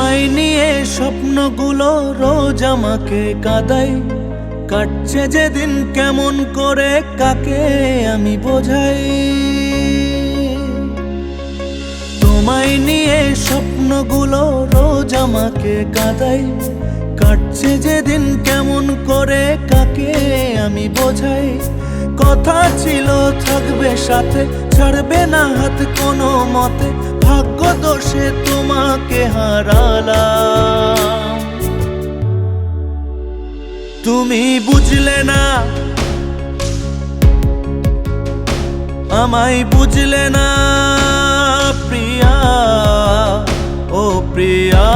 তোমায় নিয়ে স্বপ্নগুলো রোজ আমাকে কাঁদাই, কাটছে যেদিন কেমন করে কাকে আমি বোঝাই। তোমায় নিয়ে স্বপ্নগুলো রোজ আমাকে কাঁদাই, কাটছে যেদিন কেমন করে কাকে আমি বোঝাই। কথা ছিল থাকবে সাথে, ছাড়বে না হাত কোনো মতে, ভাগ্য দোষে তোমাকে হারালাম। তুমি বুঝলে না, আমায় বুঝলে না প্রিয়া, ও প্রিয়া।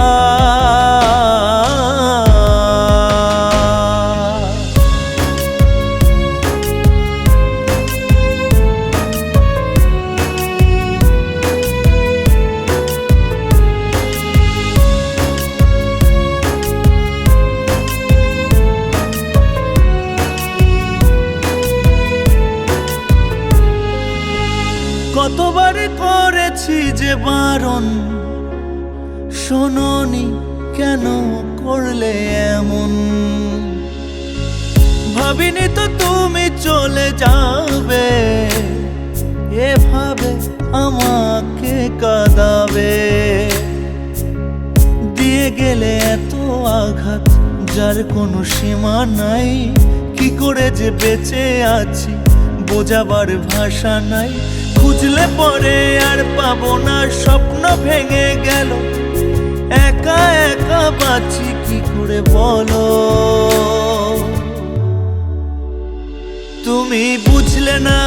কতবার করেছি যে বারণ, শোনোনি কেন করলে এমন। ভাবিনি তো তুমি চলে যাবে, এভাবে আমাকে কাঁদাবে। দিয়ে গেলে এত আঘাত যার কোনো সীমা নাই, কি করে যে বেঁচে আছি বোঝাবার ভাষা নাই। খুঁজলে পরে আর পাবো না, স্বপ্ন ভেঙে গেল, একা একা বাঁচি কি করে বলো। তুমি বুঝলে না,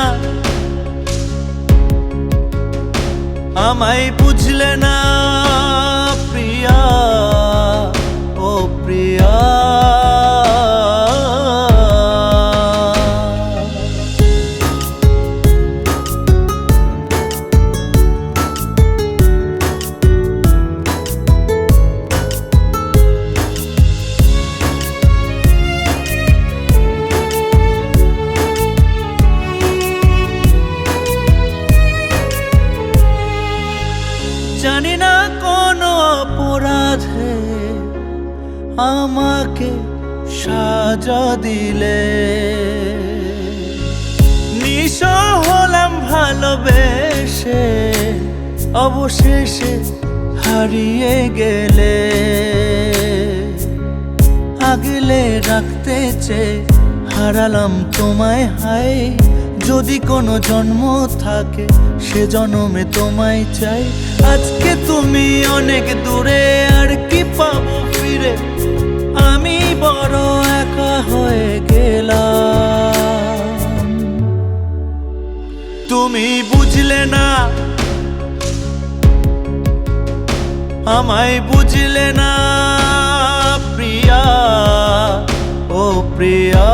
আমায় বুঝলে না প্রিয়া, ও প্রিয়া। জানি না কোন অপরাধে আমাকে সাজা দিলে, নিঃস্ব হলাম ভালোবেসে, অবশেষে হারিয়ে গেলে। আগলে রাখতে চেয়ে হারালাম তোমায় হায়, যদি কোনো জন্ম থাকে সে জন্মে তোমায় চাই। আজকে তুমি অনেক দূরে, আর কি পাবো ফিরে, আমি বড় একা হয়ে গেলাম। তুমি বুঝলে না, আমায় বুঝলে না প্রিয়া, ও প্রিয়া।